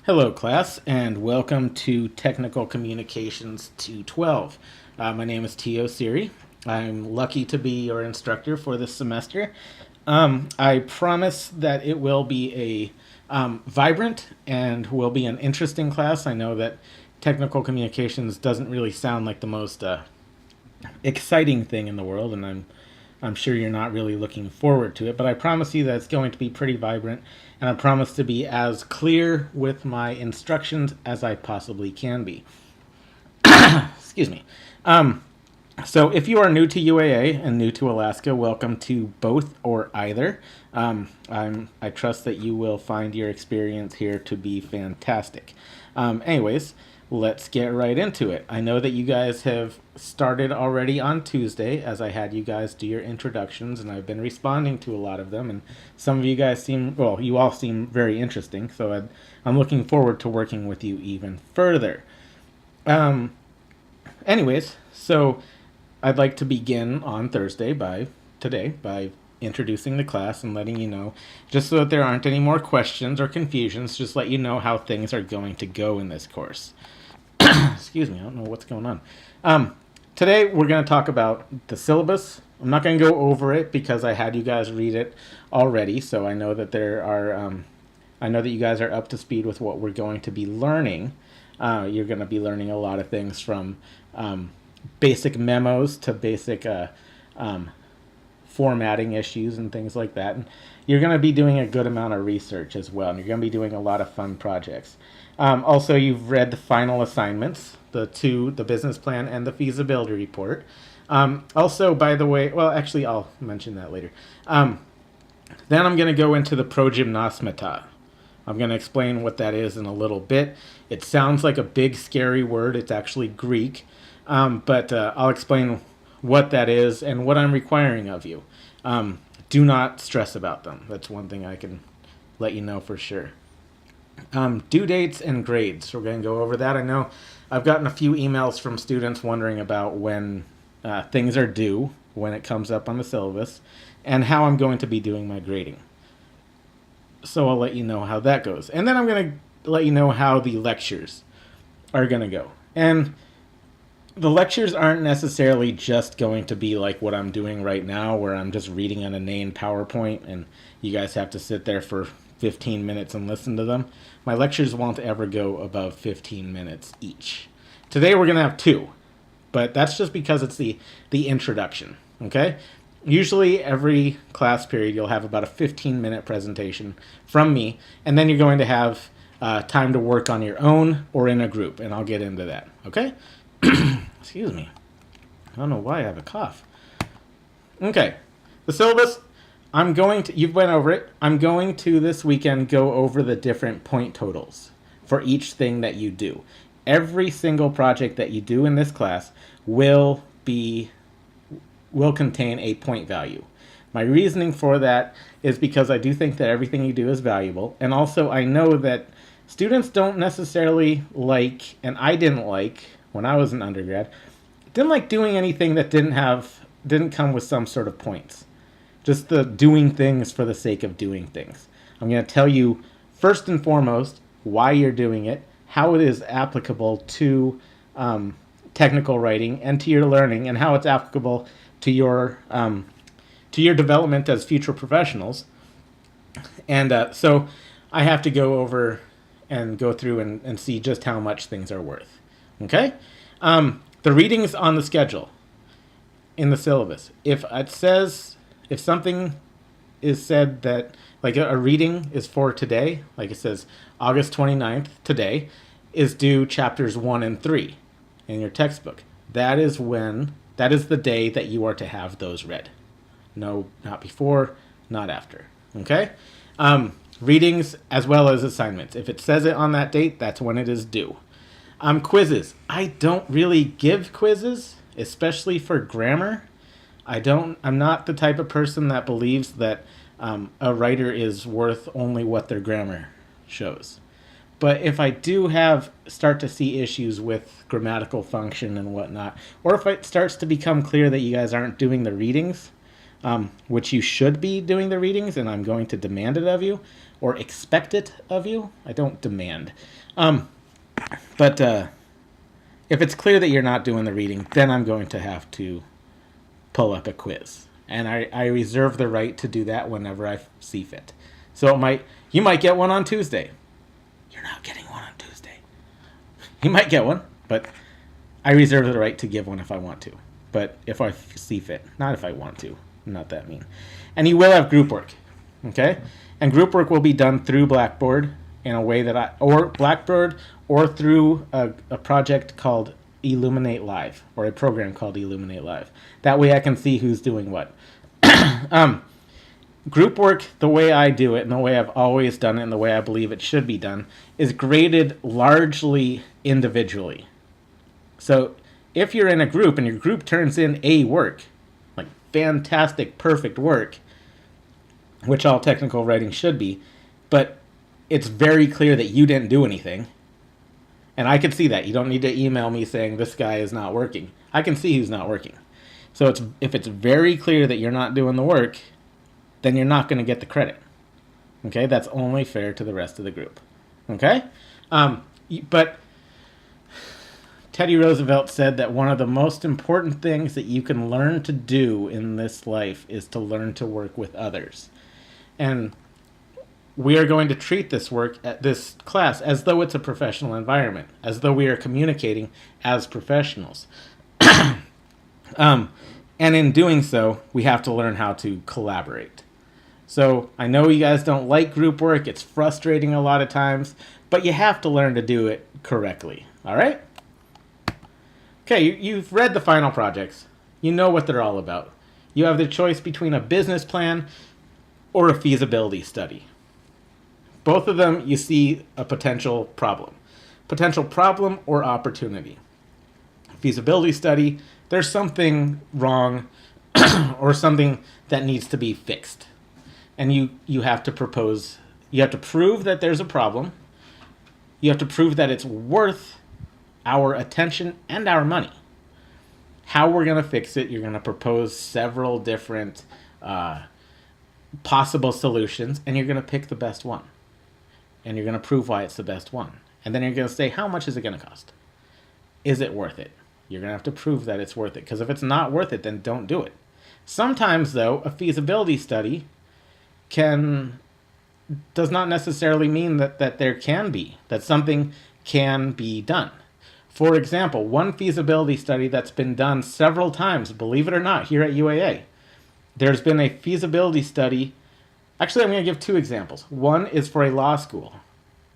Hello, class, and welcome to Technical Communications 212. My name is Tio Siri. I'm lucky to be your instructor for this semester. I promise that it will be a vibrant and will be an interesting class. I know that technical communications doesn't really sound like the most exciting thing in the world, and I'm sure you're not really looking forward to it, but I promise you that it's going to be pretty vibrant, and I promise to be as clear with my instructions as I possibly can be. Excuse me. So if you are new to UAA and new to Alaska, welcome to both or either. I trust that you will find your experience here to be fantastic. Anyways, let's get right into it. I know that you guys have started already on Tuesday, as I had you guys do your introductions, and I've been responding to a lot of them, and some of you guys you all seem very interesting, so I'm looking forward to working with you even further. Anyways, so I'd like to begin on Thursday by introducing the class and letting you know, just so that there aren't any more questions or confusions, just let you know how things are going to go in this course. Excuse me, I don't know what's going on. Today we're going to talk about the syllabus. I'm not going to go over it because I had you guys read it already, so I know that I know that you guys are up to speed with what we're going to be learning. You're going to be learning a lot of things from basic memos to basic formatting issues and things like that. And you're going to be doing a good amount of research as well, and you're going to be doing a lot of fun projects. Also, you've read the final assignments, the business plan and the feasibility report. Also, by the way, well, actually, I'll mention that later. Then I'm going to go into the progymnosmata. I'm going to explain what that is in a little bit. It sounds like a big, scary word. It's actually Greek. But I'll explain what that is and what I'm requiring of you. Do not stress about them. That's one thing I can let you know for sure. Due dates and grades. We're going to go over that. I know I've gotten a few emails from students wondering about when things are due, when it comes up on the syllabus, and how I'm going to be doing my grading. So I'll let you know how that goes. And then I'm going to let you know how the lectures are going to go. And the lectures aren't necessarily just going to be like what I'm doing right now, where I'm just reading an inane PowerPoint and you guys have to sit there for 15 minutes and listen to them. My lectures won't ever go above 15 minutes each. Today we're going to have 2, but that's just because it's the introduction, okay? Usually every class period you'll have about a 15-minute presentation from me, and then you're going to have time to work on your own or in a group, and I'll get into that, okay? Excuse me. I don't know why I have a cough. Okay. The syllabus, you've went over it. I'm going to this weekend go over the different point totals for each thing that you do. Every single project that you do in this class will contain a point value. My reasoning for that is because I do think that everything you do is valuable, and also I know that students don't necessarily like, and I didn't like when I was an undergrad, didn't like doing anything that didn't come with some sort of points. Just the doing things for the sake of doing things. I'm going to tell you first and foremost why you're doing it, how it is applicable to technical writing and to your learning, and how it's applicable to your development as future professionals. And so I have to go over and go through and see just how much things are worth. Okay? The readings on the schedule in the syllabus. If something is said that, like a reading is for today, like it says August 29th, today, is due chapters 1 and 3 in your textbook. That is the day that you are to have those read. No, not before, not after. Okay? Readings as well as assignments. If it says it on that date, that's when it is due. Quizzes. I don't really give quizzes, especially for grammar. I'm not the type of person that believes that a writer is worth only what their grammar shows. But if I do start to see issues with grammatical function and whatnot, or if it starts to become clear that you guys aren't doing the readings, which you should be doing the readings, and I'm going to demand it of you, or expect it of you. I don't demand. But if it's clear that you're not doing the reading, then I'm going to have to pull up a quiz. And I reserve the right to do that whenever I see fit. So you might get one on Tuesday. You're not getting one on Tuesday. You might get one, but I reserve the right to give one if I want to. But if I see fit, not if I want to. I'm not that mean. And you will have group work, okay? And group work will be done through Blackboard in a way that or Blackboard, or through a project called Illuminate Live, or a program called Illuminate Live. That way I can see who's doing what. Group work, the way I do it, and the way I've always done it, and the way I believe it should be done, is graded largely individually. So if you're in a group and your group turns in A work, like fantastic, perfect work, which all technical writing should be, but it's very clear that you didn't do anything, and I can see that. You don't need to email me saying this guy is not working. I can see who's not working. So if it's very clear that you're not doing the work, then you're not going to get the credit. Okay? That's only fair to the rest of the group. Okay? But Teddy Roosevelt said that one of the most important things that you can learn to do in this life is to learn to work with others. And we are going to treat this work at this class as though it's a professional environment, as though we are communicating as professionals. And in doing so, we have to learn how to collaborate. So I know you guys don't like group work. It's frustrating a lot of times, but you have to learn to do it correctly. All right? Okay, you've read the final projects. You know what they're all about. You have the choice between a business plan or a feasibility study. Both of them, you see a potential problem. Potential problem or opportunity. Feasibility study, there's something wrong or something that needs to be fixed. And you have to propose, you have to prove that there's a problem. You have to prove that it's worth our attention and our money. How we're going to fix it, you're going to propose several different possible solutions, and you're going to pick the best one. And you're going to prove why it's the best one. And then you're going to say, how much is it going to cost? Is it worth it? You're going to have to prove that it's worth it. Because if it's not worth it, then don't do it. Sometimes, though, a feasibility study does not necessarily mean that there can be, that something can be done. For example, one feasibility study that's been done several times, believe it or not, here at UAA, there's been a feasibility study. Actually, I'm going to give two examples. One is for a law school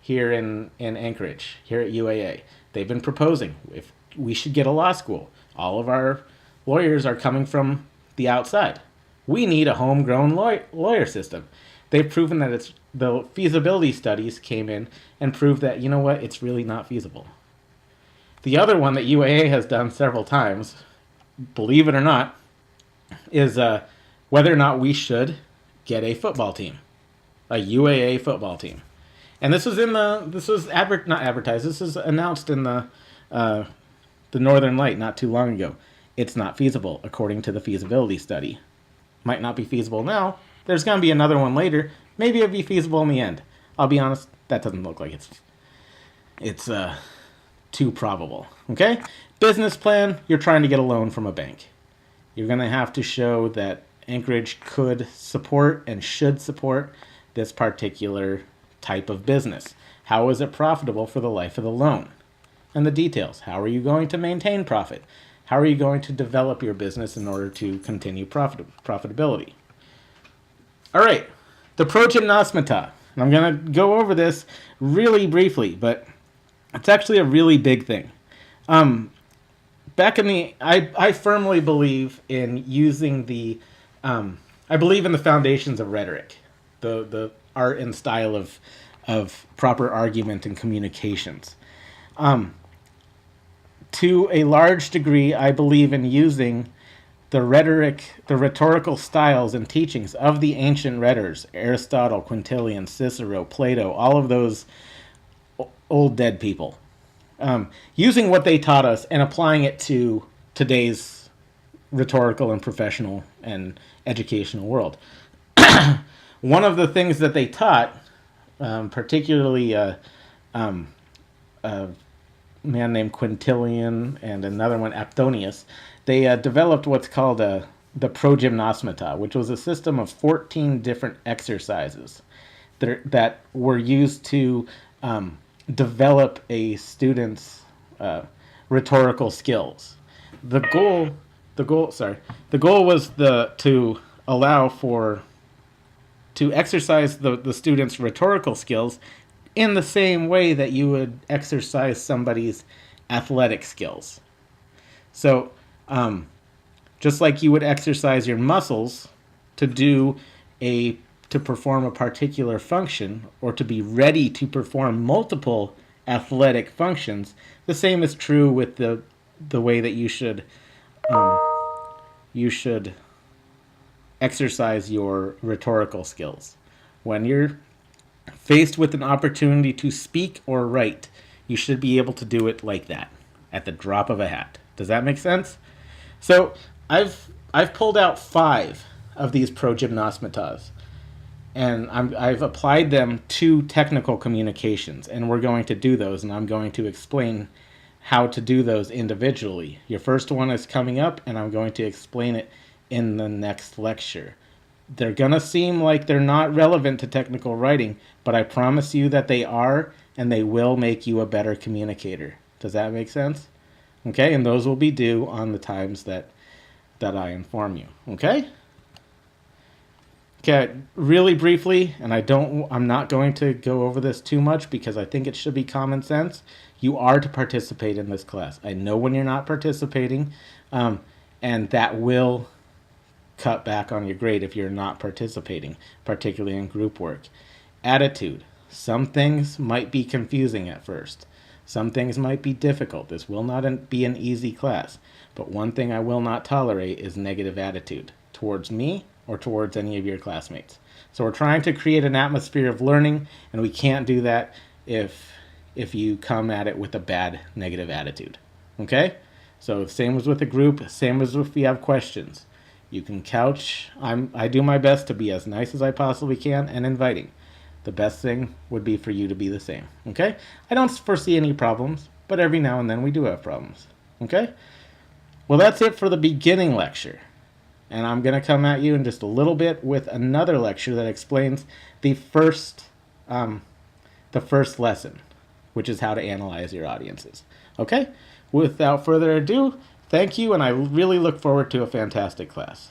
here in Anchorage, here at UAA. They've been proposing if we should get a law school. All of our lawyers are coming from the outside. We need a homegrown lawyer system. They've proven that the feasibility studies came in and proved that, you know what, it's really not feasible. The other one that UAA has done several times, believe it or not, is whether or not we should get a football team, a UAA football team. And this was not advertised. This was announced in the Northern Light not too long ago. It's not feasible according to the feasibility study. Might not be feasible now. There's going to be another one later. Maybe it'll be feasible in the end. I'll be honest, that doesn't look like it's too probable. Okay? Business plan, you're trying to get a loan from a bank. You're going to have to show that Anchorage could support and should support this particular type of business. How is it profitable for the life of the loan? And the details. How are you going to maintain profit? How are you going to develop your business in order to continue profitability? All right, the progymnosmata. I'm going to go over this really briefly, but it's actually a really big thing. I firmly believe in using I believe in the foundations of rhetoric, the art and style of proper argument and communications. To a large degree, I believe in using the rhetorical styles and teachings of the ancient rhetors, Aristotle, Quintilian, Cicero, Plato, all of those old dead people. Using what they taught us and applying it to today's rhetorical and professional and educational world. One of the things that they taught, particularly a man named Quintilian and another one, Aptonius, they developed what's called the progymnosmata, which was a system of 14 different exercises that were used to develop a student's rhetorical skills. The goal was to allow for to exercise the student's rhetorical skills in the same way that you would exercise somebody's athletic skills. So, just like you would exercise your muscles to to perform a particular function or to be ready to perform multiple athletic functions, the same is true with the way that you should exercise your rhetorical skills. When you're faced with an opportunity to speak or write, you should be able to do it like that, at the drop of a hat. Does that make sense? So I've pulled out 5 of these progymnosmatas, and I've applied them to technical communications, and we're going to do those, and I'm going to explain how to do those individually. Your first one is coming up, and I'm going to explain it in the next lecture. They're going to seem like they're not relevant to technical writing, but I promise you that they are, and they will make you a better communicator. Does that make sense? Okay, and those will be due on the times that I inform you. Okay? Okay, really briefly, and I'm not going to go over this too much because I think it should be common sense. You are to participate in this class. I know when you're not participating, and that will cut back on your grade if you're not participating, particularly in group work. Attitude. Some things might be confusing at first. Some things might be difficult. This will not be an easy class. But one thing I will not tolerate is negative attitude towards me or towards any of your classmates. So we're trying to create an atmosphere of learning, and we can't do that if you come at it with a bad negative attitude. Okay? So same as with a group, same as if you have questions. You can couch. I do my best to be as nice as I possibly can and inviting. The best thing would be for you to be the same. Okay? I don't foresee any problems, but every now and then we do have problems. Okay? Well, that's it for the beginning lecture. And I'm going to come at you in just a little bit with another lecture that explains the first lesson, which is how to analyze your audiences. Okay? Without further ado, thank you, and I really look forward to a fantastic class.